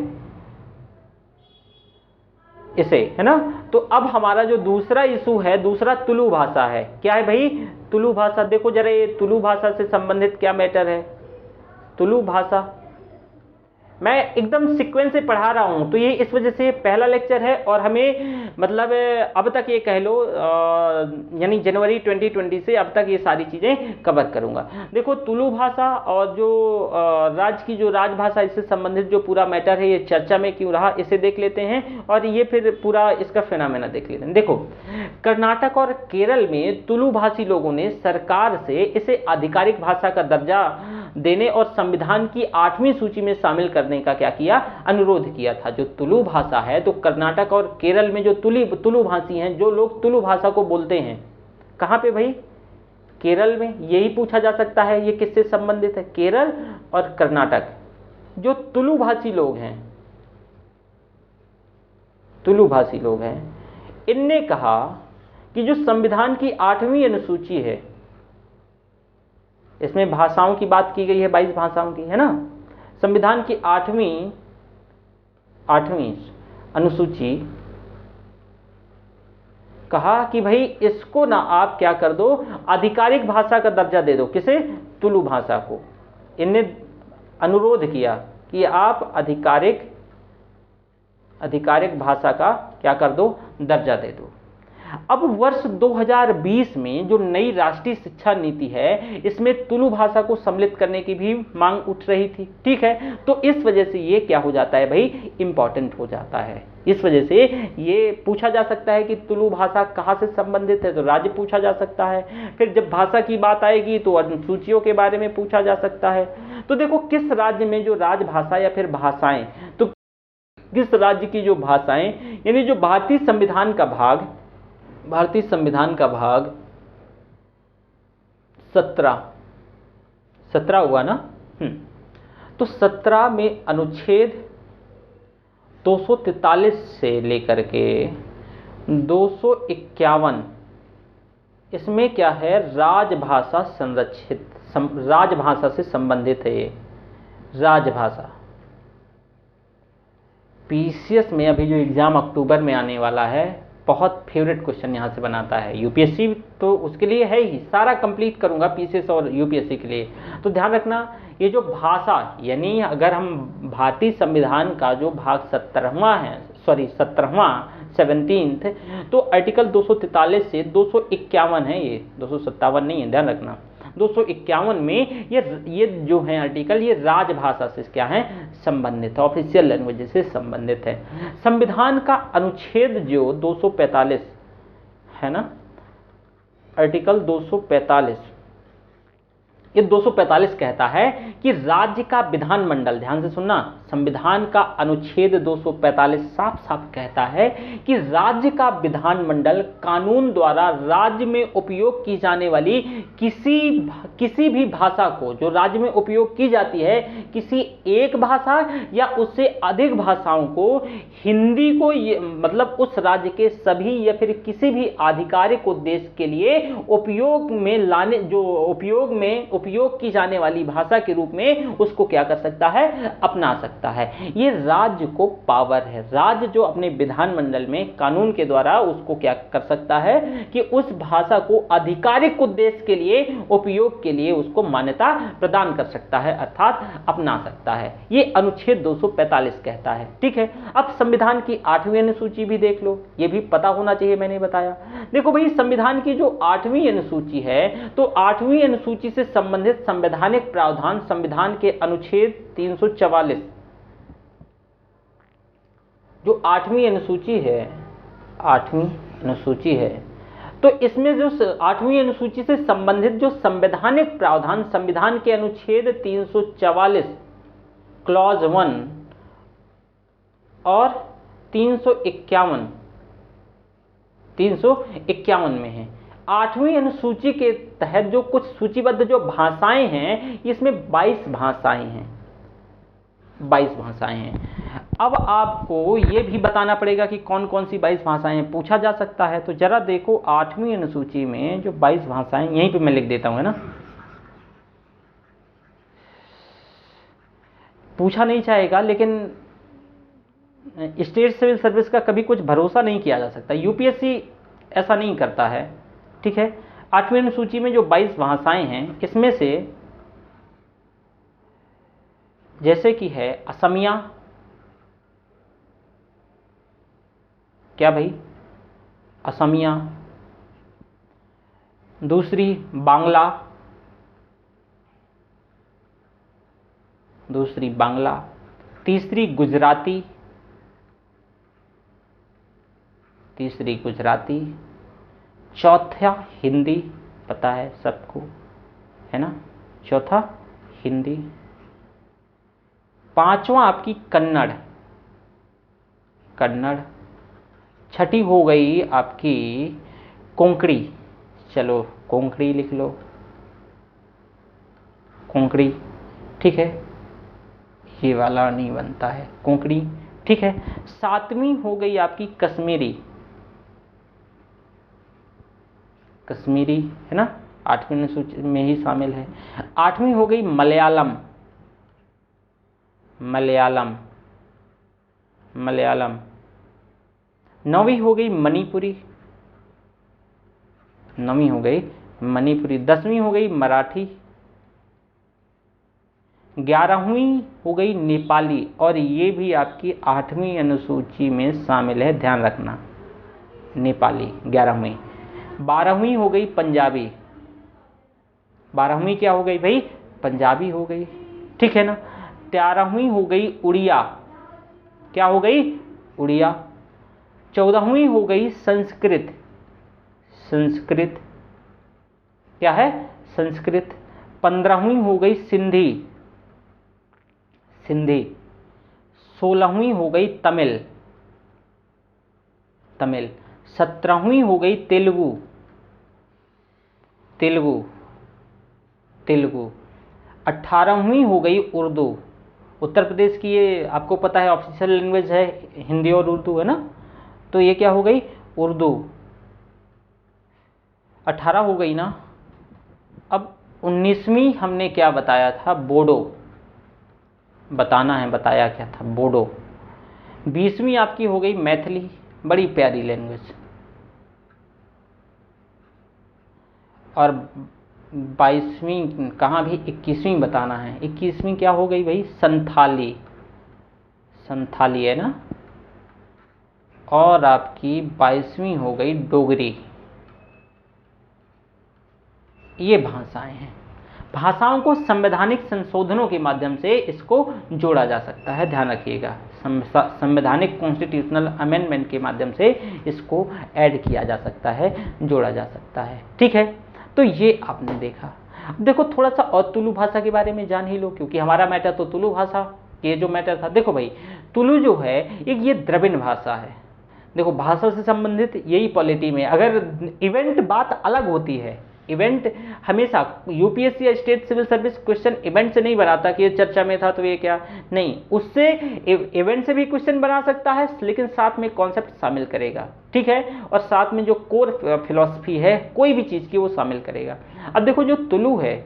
इसे है ना। तो अब हमारा जो दूसरा इशू है, दूसरा तुलु भाषा है। क्या है भाई, तुलु भाषा। देखो जरा ये तुलु भाषा से संबंधित क्या मैटर है। तुलु भाषा मैं एकदम सीक्वेंस से पढ़ा रहा हूं, तो ये इस वजह से पहला लेक्चर है और हमें मतलब अब तक ये कह लो यानी जनवरी 2020 से अब तक ये सारी चीजें कवर करूंगा। देखो तुलु भाषा और जो राज्य की जो राजभाषा इससे संबंधित जो पूरा मैटर है ये चर्चा में क्यों रहा इसे देख लेते हैं और ये फिर पूरा इसका फिनोमेना देख लेते हैं। देखो कर्नाटक और केरल में तुलु भाषी लोगों ने सरकार से इसे आधिकारिक भाषा का दर्जा देने और संविधान की 8वीं सूची में शामिल करने का क्या किया, अनुरोध किया था। जो तुलु भाषा है तो कर्नाटक और केरल में जो तुलु भाषी हैं, जो लोग तुलु भाषा को बोलते हैं, कहां पे भाई, केरल में। यही पूछा जा सकता है ये किससे संबंधित है, केरल और कर्नाटक। जो तुलु भाषी लोग हैं, तुलु भाषी लोग हैं, इनने कहा कि जो संविधान की 8वीं अनुसूची है, इसमें भाषाओं की बात की गई है, 22 भाषाओं की, है ना। संविधान की 8वीं अनुसूची कहा कि भाई इसको ना आप क्या कर दो, आधिकारिक भाषा का दर्जा दे दो। किसे, तुलु भाषा को। इनने अनुरोध किया कि आप आधिकारिक भाषा का क्या कर दो, दर्जा दे दो। अब वर्ष 2020 में जो नई राष्ट्रीय शिक्षा नीति है, इसमें तुलु भाषा को सम्मिलित करने की भी मांग उठ रही थी। ठीक है, तो इस वजह से ये क्या हो जाता है भाई, इंपॉर्टेंट हो जाता है। इस वजह से ये पूछा जा सकता है कि तुलु भाषा कहाँ से संबंधित है, तो राज्य पूछा जा सकता है। फिर जब भाषा की बात आएगी तो अनुसूचियों के बारे में पूछा जा सकता है। तो देखो किस राज्य में जो राजभाषा या फिर भाषाएं, तो किस राज्य की जो भाषाएं यानी जो भारतीय संविधान का भाग 17 17 हुआ ना। तो 17 में अनुच्छेद 243 से लेकर के 251, इसमें क्या है, राजभाषा संरक्षित, राजभाषा से संबंधित है ये राजभाषा। पीसीएस में अभी जो एग्जाम अक्टूबर में आने वाला है, बहुत फेवरेट क्वेश्चन यहाँ से बनाता है यूपीएससी, तो उसके लिए है ही, सारा कंप्लीट करूंगा पीसीएस और यूपीएससी के लिए। तो ध्यान रखना, ये जो भाषा, यानी अगर हम भारतीय संविधान का जो भाग 17वां है, सॉरी 17वां 17th, तो आर्टिकल 243 से 251 है, ये 257 नहीं है, ध्यान रखना। 251 में ये जो है आर्टिकल, ये राजभाषा से क्या है, संबंधित है, ऑफिशियल लैंग्वेज से संबंधित है। संविधान का अनुच्छेद जो 245 है ना, आर्टिकल 245, ये 245 कहता है कि राज्य का विधानमंडल, ध्यान से सुनना, संविधान का अनुच्छेद 245 साफ साफ कहता है कि राज्य का विधानमंडल कानून द्वारा राज्य में उपयोग की जाने वाली किसी भी भाषा को, जो राज्य में उपयोग की जाती है, किसी एक भाषा या उससे अधिक भाषाओं को, हिंदी को मतलब उस राज्य के सभी या फिर किसी भी आधिकारिक उद्देश्य के लिए उपयोग में लाने, जो उपयोग की जाने वाली भाषा के रूप में उसको क्या कर सकता है, अपना सकता है। ये राज्य को पावर है, राज्य जो अपने विधानमंडल में कानून के द्वारा उसको क्या कर सकता है कि उस भाषा को आधिकारिक उद्देश्य के लिए, उपयोग के लिए उसको मान्यता प्रदान कर सकता है, अर्थात अपना सकता है। ये अनुच्छेद 245 कहता है। ठीक है, अब संविधान की 8वीं अनुसूची भी देख लो, ये भी पता होना चाहिए, मैंने बताया। देखो भाई, संविधान की जो 8वीं अनुसूची है, तो 8वीं अनुसूची से संबंधित संवैधानिक प्रावधान संविधान के अनुच्छेद 344, जो 8वीं अनुसूची है, 8वीं अनुसूची है, तो इसमें जो 8वीं अनुसूची से संबंधित जो संवैधानिक प्रावधान संविधान के अनुच्छेद 344 क्लॉज 1 और 351 में है। 8वीं अनुसूची के तहत जो कुछ सूचीबद्ध जो भाषाएं हैं, इसमें 22 भाषाएं हैं, 22 भाषाएं हैं। अब आपको ये भी बताना पड़ेगा कि कौन कौन सी 22 भाषाएं पूछा जा सकता है। तो जरा देखो, 8वीं अनुसूची में जो 22 भाषाएं, यहीं पे मैं लिख देता हूं, है ना, पूछा नहीं जाएगा, लेकिन स्टेट सिविल सर्विस का कभी कुछ भरोसा नहीं किया जा सकता, यूपीएससी ऐसा नहीं करता है। ठीक है, 8वीं अनुसूची में जो 22 भाषाएं हैं, इसमें से जैसे कि है असमिया, क्या भाई, असमिया, दूसरी बांग्ला, तीसरी गुजराती, चौथा हिंदी, पता है सबको, है ना, चौथा हिंदी, पांचवा आपकी कन्नड़, छठी हो गई आपकी कोंकणी, चलो कोंकणी लिख लो, कोंकणी। ठीक है, ये वाला नहीं बनता है, कोंकणी। ठीक है, 7वीं हो गई आपकी कश्मीरी, है ना, 8वीं अनुसूची में ही शामिल है। 8वीं हो गई मलयालम, 9वीं हो गई मणिपुरी, 10वीं हो गई मराठी, 11वीं हो गई नेपाली, और ये भी आपकी 8वीं अनुसूची में शामिल है, ध्यान रखना, नेपाली 11वीं। 12वीं हो गई पंजाबी, 12वीं क्या हो गई भाई, पंजाबी हो गई। ठीक है ना। 13वीं हो गई उड़िया, क्या हो गई, उड़िया। 14वीं हो गई संस्कृत, क्या है, संस्कृत। 15वीं हो गई सिंधी, 16वीं हो गई तमिल। 17वीं हो गई तेलुगु, तेलुगु। 18वीं हो गई उर्दू। उत्तर प्रदेश की ये आपको पता है ऑफिशियल लैंग्वेज है, हिंदी और उर्दू है ना, तो ये क्या हो गई उर्दू। 18 हो गई ना। अब 19वीं हमने क्या बताया था, बोडो बताना है, बताया क्या था, बोडो। 20वीं आपकी हो गई मैथिली, बड़ी प्यारी लैंग्वेज। और 22वीं कहाँ भी, 21वीं बताना है। 21वीं क्या हो गई भाई, संथाली, संथाली है ना। और आपकी 22वीं हो गई डोगरी। ये भाषाएं हैं। भाषाओं को संवैधानिक संशोधनों के माध्यम से इसको जोड़ा जा सकता है, ध्यान रखिएगा। संवैधानिक कॉन्स्टिट्यूशनल अमेंडमेंट के माध्यम से इसको ऐड किया जा सकता है, जोड़ा जा सकता है। ठीक है, तो ये आपने देखा। अब देखो थोड़ा सा और तुलु भाषा के बारे में जान ही लो, क्योंकि हमारा मैटर तो तुलु भाषा ये जो मैटर था। देखो भाई, तुलु जो है एक ये द्रविड़ भाषा है। देखो भाषा से संबंधित यही पॉलिटी में, अगर इवेंट बात अलग होती है, इवेंट हमेशा यूपीएससी या state civil service question event से नहीं बनाता कि ये चर्चा में था तो ये क्या नहीं, उससे इवेंट से भी क्वेश्चन बना सकता है, लेकिन साथ में कॉन्सेप्ट शामिल करेगा। ठीक है, और साथ में जो कोर फिलॉसफी है कोई भी चीज की वो शामिल करेगा। अब देखो जो तुलु है,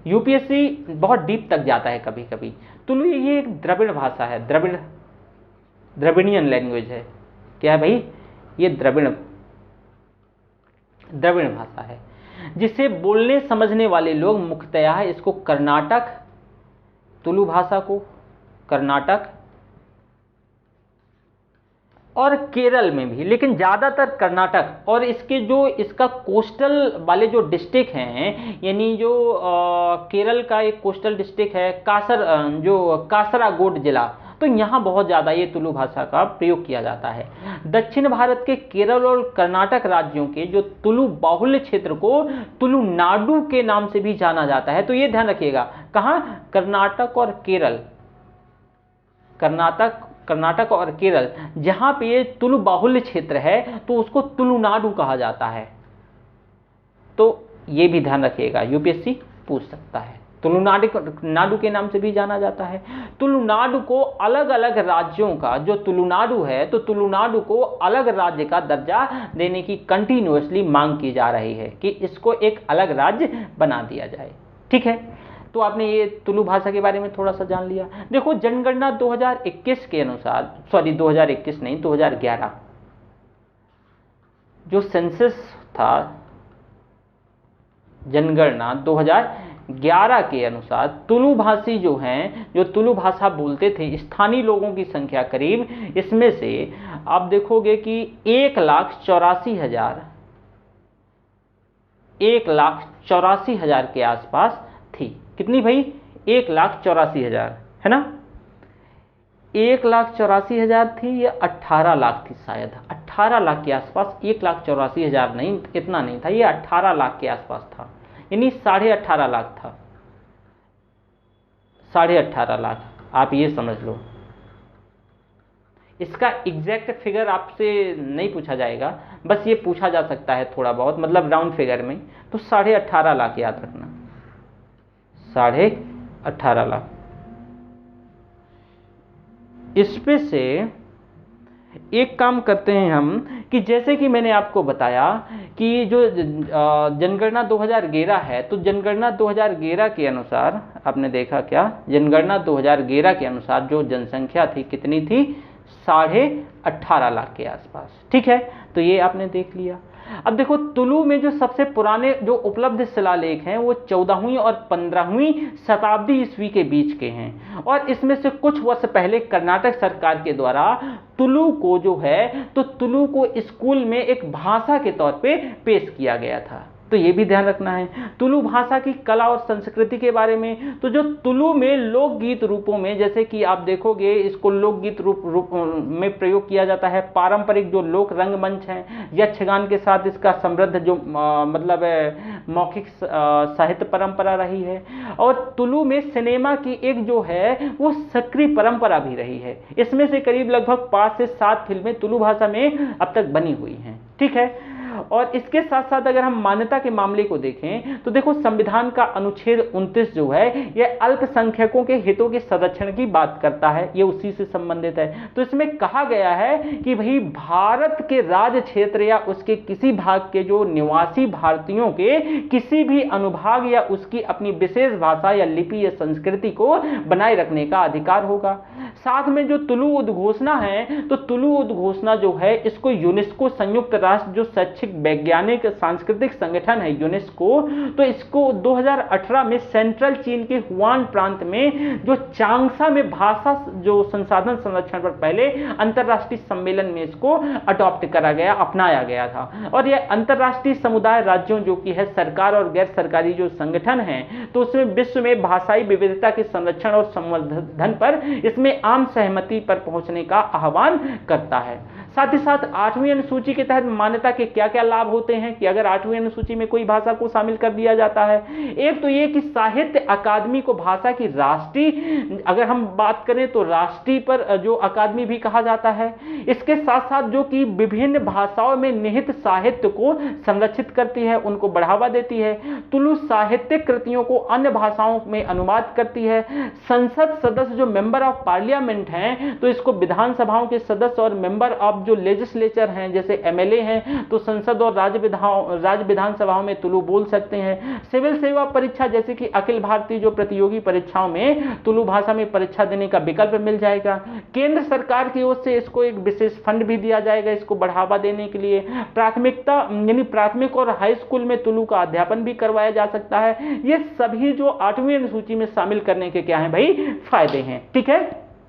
यूपीएससी बहुत डीप तक जाता है कभी कभी। तुलु ये एक द्रविड़ भाषा है, द्रविडियन लैंग्वेज है। क्या है भाई, ये द्रविड़ भाषा है, जिसे बोलने समझने वाले लोग मुख्यतः इसको कर्नाटक, तुलु भाषा को कर्नाटक और केरल में भी, लेकिन ज्यादातर कर्नाटक और इसके जो इसका कोस्टल वाले जो डिस्ट्रिक्ट हैं, यानी जो केरल का एक कोस्टल डिस्ट्रिक्ट है कासरागोड जिला, तो यहाँ बहुत ज़्यादा ये तुलु भाषा का प्रयोग किया जाता है। दक्षिण भारत के केरल और कर्नाटक राज्यों के जो तुलु बाहुल्य क्षेत्र को तुलुनाडु के नाम से भी जाना जाता है। तो ये ध्यान रखिएगा, कहाँ, कर्नाटक और केरल, कर्नाटक और केरल, जहाँ पे ये तुलु बाहुल्य क्षेत्र है तो उसको तुलुनाडु कहा जाता है। तो ये भी ध्यान रखिएगा, यूपीएससी पूछ सकता है। तुलुनाडु के नाम से भी जाना जाता है। तुलुनाडु को अलग अलग राज्यों का, जो तुलुनाडु है तो तुलुनाडु को अलग राज्य का दर्जा देने की कंटिन्यूअसली मांग की जा रही है कि इसको एक अलग राज्य बना दिया जाए। ठीक है, तो आपने ये तुलु भाषा के बारे में थोड़ा सा जान लिया। देखो जनगणना 2021 के अनुसार, 2021 नहीं 2011 जो सेंसस था, जनगणना 2011 के अनुसार तुलु भाषी जो हैं, जो तुलु भाषा बोलते थे स्थानीय लोगों की संख्या करीब, इसमें से आप देखोगे कि 1,84,000 के आसपास थी। कितनी भाई, 1,84,000 है ना। 1,84,000 थी या 18 लाख थी शायद, 18 लाख के आसपास, 1,84,000 नहीं, इतना नहीं था, ये 18 लाख के आसपास था, यानी 18.5 लाख था, 18.5 लाख, आप ये समझ लो। इसका एग्जैक्ट फिगर आपसे नहीं पूछा जाएगा, बस ये पूछा जा सकता है थोड़ा बहुत, मतलब राउंड फिगर में, तो 18.5 लाख याद रखना, 18.5 लाख। इसमें से एक काम करते हैं हम कि जैसे कि मैंने आपको बताया कि जो जनगणना 2011 है, तो जनगणना 2011 के अनुसार आपने देखा क्या, जनगणना 2011 के अनुसार जो जनसंख्या थी कितनी थी, 18.5 लाख के आसपास। ठीक है, तो ये आपने देख लिया। अब देखो तुलु में जो सबसे पुराने जो उपलब्ध शिलालेख हैं वो 14वीं और 15वीं शताब्दी ईस्वी के बीच के हैं, और इसमें से कुछ वर्ष पहले कर्नाटक सरकार के द्वारा तुलु को जो है, तो तुलु को स्कूल में एक भाषा के तौर पे पेश किया गया था। तो ये भी ध्यान रखना है। तुलु भाषा की कला और संस्कृति के बारे में, तो जो तुलु में लोकगीत रूपों में, जैसे कि आप देखोगे इसको लोकगीत रूप में प्रयोग किया जाता है। पारंपरिक जो लोक रंगमंच हैं, यक्षगान के साथ इसका समृद्ध जो मतलब मौखिक साहित्य परंपरा रही है, और तुलु में सिनेमा की एक जो है वो सक्रिय परंपरा भी रही है। इसमें से करीब लगभग 5 से 7 फिल्में तुलु भाषा में अब तक बनी हुई हैं। ठीक है, और इसके साथ साथ अगर हम मान्यता के मामले को देखें तो देखो संविधान का अनुच्छेद 29 जो है यह अल्पसंख्यकों के हितों के संरक्षण की बात करता है, यह उसी से संबंधित है। तो इसमें कहा गया है कि भाई भारत के राज्य क्षेत्र या उसके किसी भाग के जो निवासी भारतीयों के किसी भी अनुभाग या उसकी अपनी विशेष भाषा या लिपि या संस्कृति को बनाए रखने का अधिकार होगा। साथ में जो तुलु उद्घोषणा है, तो तुलु उद्घोषणा जो है इसको यूनेस्को संयुक्त राष्ट्र जो शैक्षिक वैज्ञानिक सांस्कृतिक संगठन है यूनेस्को, तो इसको 2018 में सेंट्रल चीन के हुआन प्रांत में जो चांगसा में भाषा जो संसाधन संरक्षण पर पहले अंतरराष्ट्रीय सम्मेलन में इसको अडॉप्ट करा गया, अपनाया गया था। और यह अंतरराष्ट्रीय समुदाय राज्यों जो कि है सरकार और गैर सरकारी जो संगठन है, तो उसमें विश्व में भाषाई विविधता के संरक्षण और संवर्धन पर इसमें आम सहमति पर पहुंचने का आह्वान करता है। साथ ही साथ 8वीं अनुसूची के तहत मान्यता के क्या क्या लाभ होते हैं कि अगर 8वीं अनुसूची में कोई भाषा को शामिल कर दिया जाता है। एक तो ये कि साहित्य अकादमी को भाषा की राष्ट्रीय, अगर हम बात करें तो राष्ट्रीय पर जो अकादमी भी कहा जाता है। इसके साथ साथ जो कि विभिन्न भाषाओं में निहित साहित्य को संरक्षित करती है, उनको बढ़ावा देती है। तुलु साहित्यिक कृतियों को अन्य भाषाओं में अनुवाद करती है। संसद सदस्य जो मेंबर ऑफ पार्लियामेंट हैं, तो इसको विधानसभाओं के सदस्य और मेंबर ऑफ जो लेजिस्लेचर हैं जैसे एमएलए हैं, तो संसद और राज्य विधानसभाओं में तुलु बोल सकते हैं। सिविल सेवा परीक्षा जैसे कि अखिल भारतीय जो प्रतियोगी परीक्षाओं में तुलु भाषा में परीक्षा देने का विकल्प मिल जाएगा। केंद्र सरकार की ओर से इसको एक विशेष फंड भी दिया जाएगा इसको बढ़ावा देने के लिए। प्राथमिकता यानी प्राथमिक और हाई स्कूल में तुलु का अध्यापन भी करवाया जा सकता है। ये सभी जो 8वीं अनुसूची में शामिल करने के क्या है भाई फायदे हैं। ठीक है।